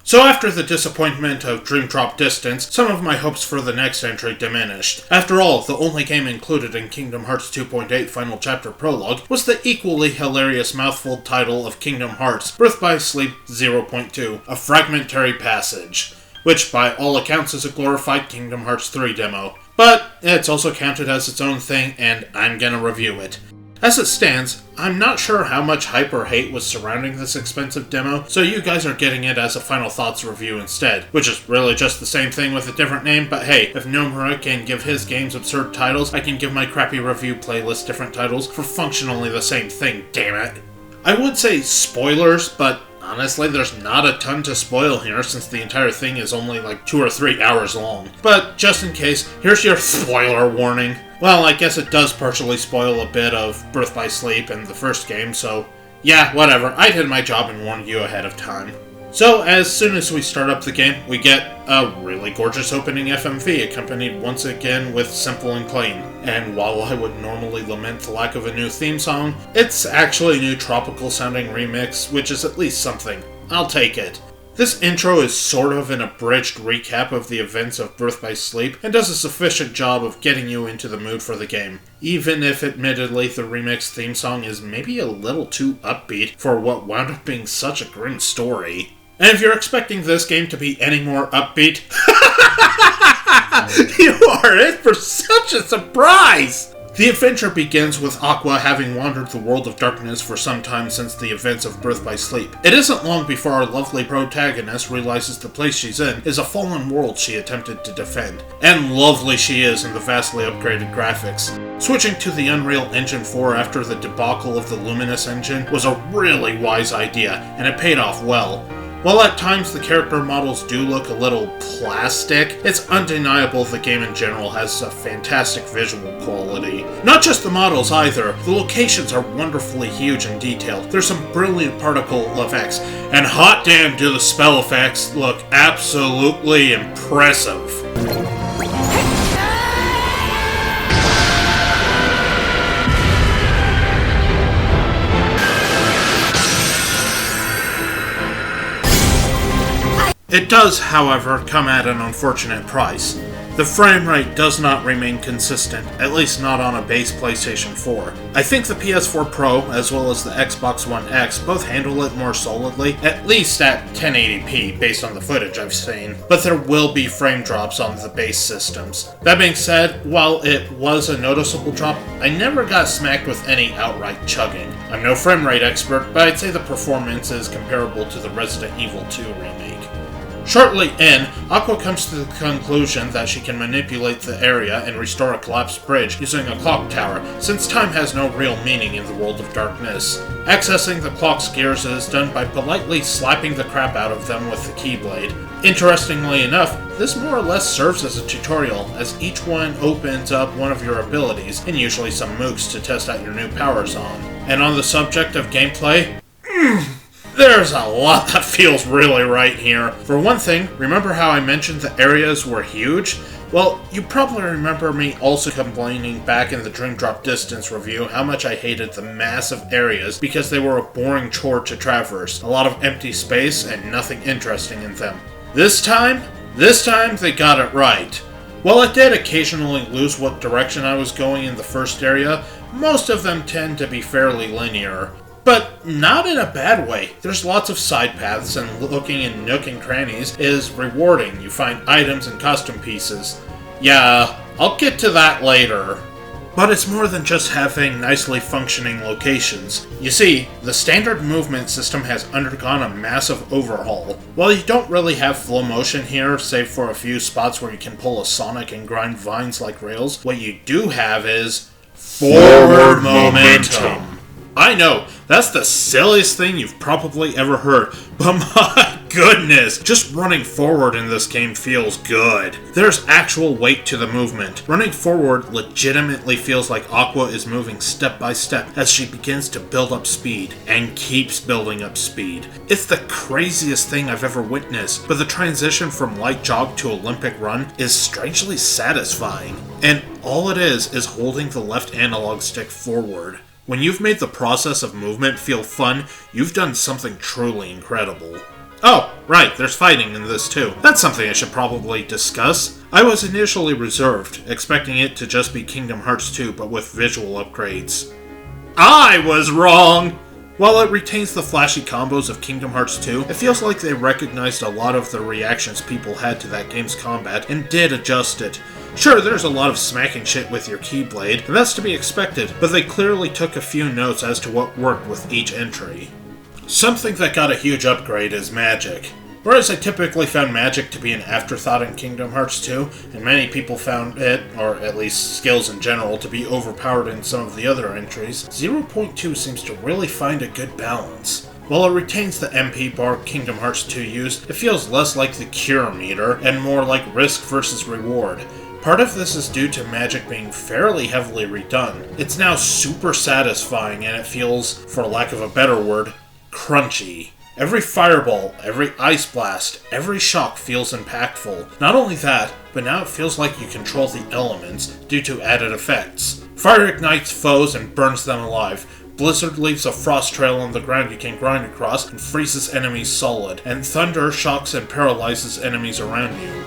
So after the disappointment of Dream Drop Distance, some of my hopes for the next entry diminished. After all, the only game included in Kingdom Hearts 2.8 Final Chapter Prologue was the equally hilarious mouthful title of Kingdom Hearts Birth by Sleep 0.2, a fragmentary passage, which by all accounts is a glorified Kingdom Hearts 3 demo. But it's also counted as its own thing, and I'm gonna review it. As it stands, I'm not sure how much hype or hate was surrounding this expensive demo, so you guys are getting it as a Final Thoughts review instead, which is really just the same thing with a different name, but hey, if Nomura can give his games absurd titles, I can give my crappy review playlist different titles for functionally the same thing, damn it. I would say spoilers, but honestly, there's not a ton to spoil here since the entire thing is only like 2 or 3 hours long. But just in case, here's your spoiler warning. Well, I guess it does partially spoil a bit of Birth by Sleep in the first game, so yeah, whatever. I did my job and warned you ahead of time. So, as soon as we start up the game, we get a really gorgeous opening FMV, accompanied once again with Simple and Clean. And while I would normally lament the lack of a new theme song, it's actually a new tropical-sounding remix, which is at least something. I'll take it. This intro is sort of an abridged recap of the events of Birth by Sleep, and does a sufficient job of getting you into the mood for the game, even if admittedly the remix theme song is maybe a little too upbeat for what wound up being such a grim story. And if you're expecting this game to be any more upbeat, you are in for such a surprise! The adventure begins with Aqua having wandered the world of darkness for some time since the events of Birth by Sleep. It isn't long before our lovely protagonist realizes the place she's in is a fallen world she attempted to defend. And lovely she is in the vastly upgraded graphics. Switching to the Unreal Engine 4 after the debacle of the Luminous engine was a really wise idea, and it paid off well. While at times the character models do look a little plastic, it's undeniable the game in general has a fantastic visual quality. Not just the models either, the locations are wonderfully huge and detailed. There's some brilliant particle effects, and hot damn do the spell effects look absolutely impressive. It does, however, come at an unfortunate price. The frame rate does not remain consistent, at least not on a base PlayStation 4. I think the PS4 Pro, as well as the Xbox One X, both handle it more solidly, at least at 1080p, based on the footage I've seen, but there will be frame drops on the base systems. That being said, while it was a noticeable drop, I never got smacked with any outright chugging. I'm no frame rate expert, but I'd say the performance is comparable to the Resident Evil 2 remake. Shortly in, Aqua comes to the conclusion that she can manipulate the area and restore a collapsed bridge using a clock tower, since time has no real meaning in the world of darkness. Accessing the clock's gears is done by politely slapping the crap out of them with the keyblade. Interestingly enough, this more or less serves as a tutorial, as each one opens up one of your abilities, and usually some mooks to test out your new powers on. And on the subject of gameplay, there's a lot that feels really right here. For one thing, remember how I mentioned the areas were huge? Well, you probably remember me also complaining back in the Dream Drop Distance review how much I hated the massive areas because they were a boring chore to traverse, a lot of empty space and nothing interesting in them. This time they got it right. While I did occasionally lose what direction I was going in the first area, most of them tend to be fairly linear. But not in a bad way. There's lots of side paths, and looking in nook and crannies is rewarding. You find items and costume pieces. Yeah, I'll get to that later. But it's more than just having nicely functioning locations. You see, the standard movement system has undergone a massive overhaul. While you don't really have flow motion here, save for a few spots where you can pull a Sonic and grind vines like rails, what you do have is forward momentum. I know, that's the silliest thing you've probably ever heard, but my goodness, just running forward in this game feels good. There's actual weight to the movement. Running forward legitimately feels like Aqua is moving step by step as she begins to build up speed, and keeps building up speed. It's the craziest thing I've ever witnessed, but the transition from light jog to Olympic run is strangely satisfying. And all it is holding the left analog stick forward. When you've made the process of movement feel fun, you've done something truly incredible. Oh, right, there's fighting in this too. That's something I should probably discuss. I was initially reserved, expecting it to just be Kingdom Hearts 2 but with visual upgrades. I was wrong! While it retains the flashy combos of Kingdom Hearts 2, it feels like they recognized a lot of the reactions people had to that game's combat and did adjust it. Sure, there's a lot of smacking shit with your Keyblade, and that's to be expected, but they clearly took a few notes as to what worked with each entry. Something that got a huge upgrade is magic. Whereas I typically found magic to be an afterthought in Kingdom Hearts 2, and many people found it, or at least skills in general, to be overpowered in some of the other entries, 0.2 seems to really find a good balance. While it retains the MP bar Kingdom Hearts 2 used, it feels less like the cure meter, and more like risk versus reward. Part of this is due to magic being fairly heavily redone. It's now super satisfying, and it feels, for lack of a better word, crunchy. Every fireball, every ice blast, every shock feels impactful. Not only that, but now it feels like you control the elements due to added effects. Fire ignites foes and burns them alive. Blizzard leaves a frost trail on the ground you can grind across and freezes enemies solid, and thunder shocks and paralyzes enemies around you.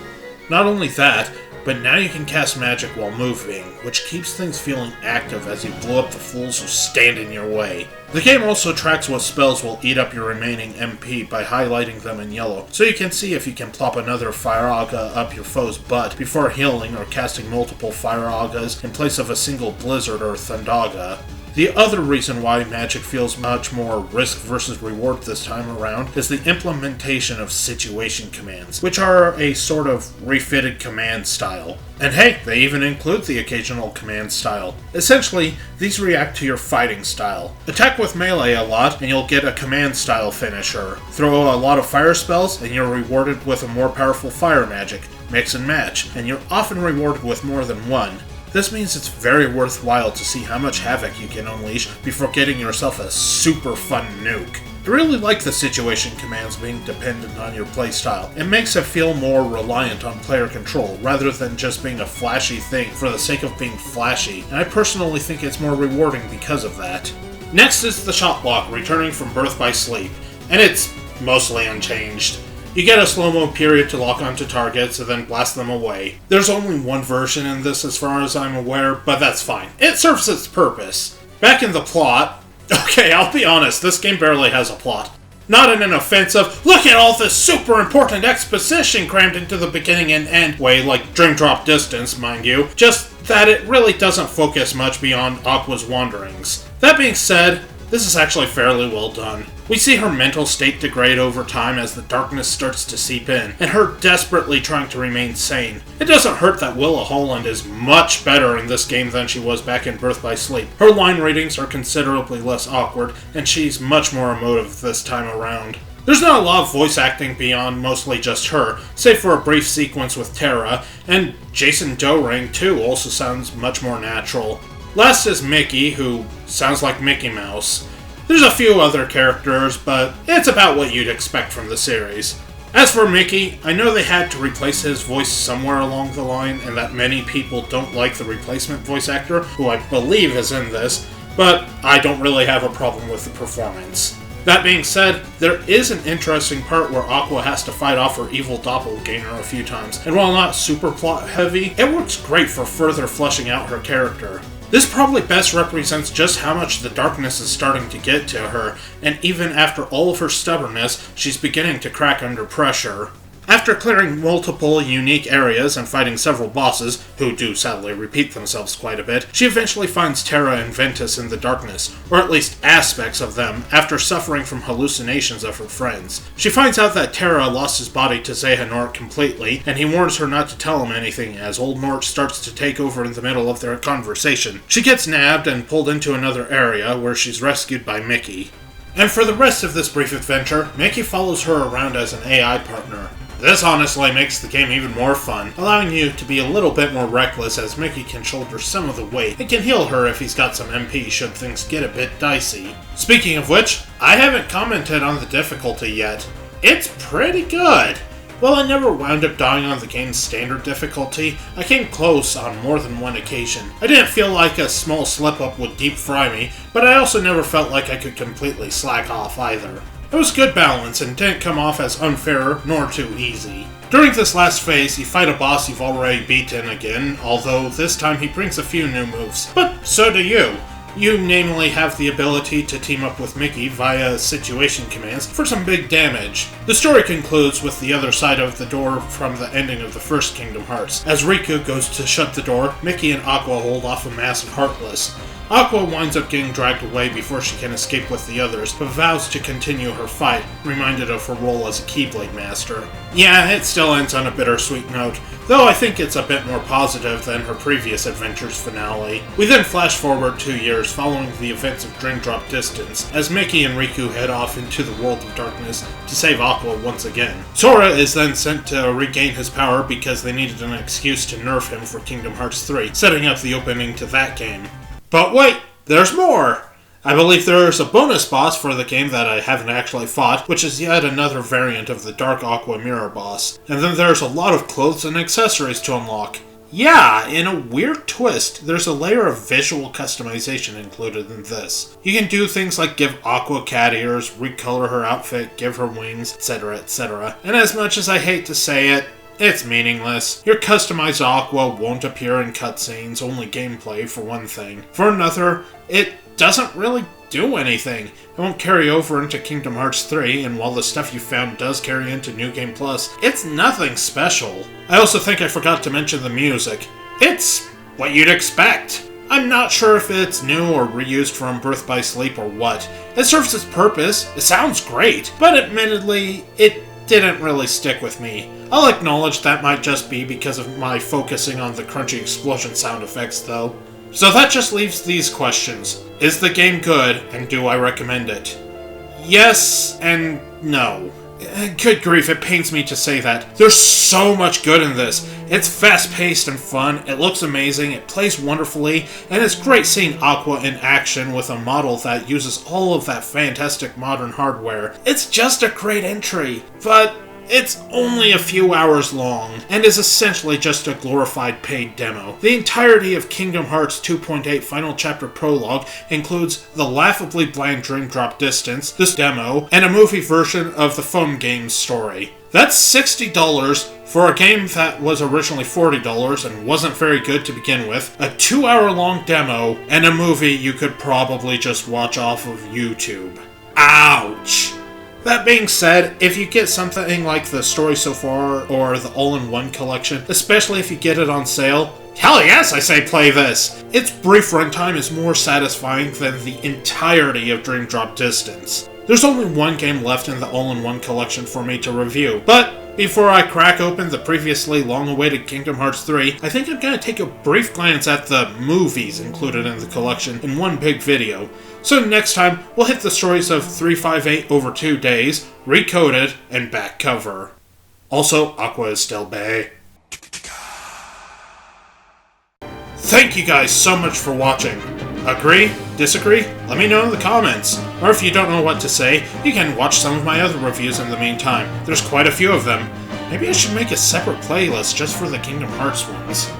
Not only that, but now you can cast magic while moving, which keeps things feeling active as you blow up the fools who stand in your way. The game also tracks what spells will eat up your remaining MP by highlighting them in yellow, so you can see if you can plop another Fire Aga up your foe's butt before healing or casting multiple Fire Agas in place of a single Blizzard or Thundaga. The other reason why magic feels much more risk versus reward this time around is the implementation of situation commands, which are a sort of refitted command style. And hey, they even include the occasional command style. Essentially, these react to your fighting style. Attack with melee a lot, and you'll get a command style finisher. Throw a lot of fire spells, and you're rewarded with a more powerful fire magic. Mix and match, and you're often rewarded with more than one. This means it's very worthwhile to see how much havoc you can unleash before getting yourself a super fun nuke. I really like the situation commands being dependent on your playstyle. It makes it feel more reliant on player control, rather than just being a flashy thing for the sake of being flashy, and I personally think it's more rewarding because of that. Next is the shot block, returning from Birth by Sleep, and it's mostly unchanged. You get a slow-mo period to lock onto targets and then blast them away. There's only one version in this as far as I'm aware, but that's fine. It serves its purpose. Back in the plot... Okay, I'll be honest, this game barely has a plot. Not in an offensive, look at all this super important exposition crammed into the beginning and end way, like Dream Drop Distance, mind you, just that it really doesn't focus much beyond Aqua's wanderings. That being said, this is actually fairly well done. We see her mental state degrade over time as the darkness starts to seep in, and her desperately trying to remain sane. It doesn't hurt that Willa Holland is much better in this game than she was back in Birth by Sleep. Her line readings are considerably less awkward, and she's much more emotive this time around. There's not a lot of voice acting beyond mostly just her, save for a brief sequence with Terra, and Jason Dohring too also sounds much more natural. Last is Mickey, who sounds like Mickey Mouse. There's a few other characters, but it's about what you'd expect from the series. As for Mickey, I know they had to replace his voice somewhere along the line, and that many people don't like the replacement voice actor, who I believe is in this, but I don't really have a problem with the performance. That being said, there is an interesting part where Aqua has to fight off her evil doppelganger a few times, and while not super plot heavy, it works great for further fleshing out her character. This probably best represents just how much the darkness is starting to get to her, and even after all of her stubbornness, she's beginning to crack under pressure. After clearing multiple unique areas and fighting several bosses, who do sadly repeat themselves quite a bit, she eventually finds Terra and Ventus in the darkness, or at least aspects of them, after suffering from hallucinations of her friends. She finds out that Terra lost his body to Xehanort completely, and he warns her not to tell him anything as Old Nort starts to take over in the middle of their conversation. She gets nabbed and pulled into another area where she's rescued by Mickey. And for the rest of this brief adventure, Mickey follows her around as an AI partner. This honestly makes the game even more fun, allowing you to be a little bit more reckless as Mickey can shoulder some of the weight and can heal her if he's got some MP should things get a bit dicey. Speaking of which, I haven't commented on the difficulty yet. It's pretty good! While I never wound up dying on the game's standard difficulty, I came close on more than one occasion. I didn't feel like a small slip-up would deep fry me, but I also never felt like I could completely slack off either. It was good balance and didn't come off as unfair nor too easy. During this last phase, you fight a boss you've already beaten again, although this time he brings a few new moves. But so do you. You namely have the ability to team up with Mickey via situation commands for some big damage. The story concludes with the other side of the door from the ending of the first Kingdom Hearts. As Riku goes to shut the door, Mickey and Aqua hold off a massive Heartless. Aqua winds up getting dragged away before she can escape with the others, but vows to continue her fight, reminded of her role as a Keyblade Master. Yeah, it still ends on a bittersweet note, though I think it's a bit more positive than her previous adventure's finale. We then flash forward 2 years following the events of Dream Drop Distance, as Mickey and Riku head off into the World of Darkness to save Aqua once again. Sora is then sent to regain his power because they needed an excuse to nerf him for Kingdom Hearts 3, setting up the opening to that game. But wait, there's more! I believe there's a bonus boss for the game that I haven't actually fought, which is yet another variant of the Dark Aqua Mirror boss. And then there's a lot of clothes and accessories to unlock. Yeah, in a weird twist, there's a layer of visual customization included in this. You can do things like give Aqua cat ears, recolor her outfit, give her wings, etc, etc. And as much as I hate to say it, it's meaningless. Your customized Aqua won't appear in cutscenes, only gameplay for one thing. For another, it doesn't really do anything. It won't carry over into Kingdom Hearts 3, and while the stuff you found does carry into New Game Plus, it's nothing special. I also think I forgot to mention the music. It's what you'd expect. I'm not sure if it's new or reused from Birth by Sleep or what. It serves its purpose, it sounds great, but admittedly, it didn't really stick with me. I'll acknowledge that might just be because of my focusing on the crunchy explosion sound effects though. So that just leaves these questions. Is the game good, and do I recommend it? Yes and no. Good grief, it pains me to say that. There's so much good in this. It's fast-paced and fun, it looks amazing, it plays wonderfully, and it's great seeing Aqua in action with a model that uses all of that fantastic modern hardware. It's just a great entry, but it's only a few hours long, and is essentially just a glorified paid demo. The entirety of Kingdom Hearts 2.8 Final Chapter Prologue includes the laughably bland Dream Drop Distance, this demo, and a movie version of the phone game's story. That's $60 for a game that was originally $40 and wasn't very good to begin with, a 2-hour-long demo, and a movie you could probably just watch off of YouTube. Ouch! That being said, if you get something like the Story So Far or the All-in-One collection, especially if you get it on sale, hell yes, I say play this! Its brief runtime is more satisfying than the entirety of Dream Drop Distance. There's only one game left in the All-in-One collection for me to review, but before I crack open the previously long-awaited Kingdom Hearts 3, I think I'm going to take a brief glance at the movies included in the collection in one big video. So next time, we'll hit the stories of 358 over 2 days, recoded, and back cover. Also, Aqua is still bae. Thank you guys so much for watching. Agree? Disagree? Let me know in the comments. Or if you don't know what to say, you can watch some of my other reviews in the meantime. There's quite a few of them. Maybe I should make a separate playlist just for the Kingdom Hearts ones.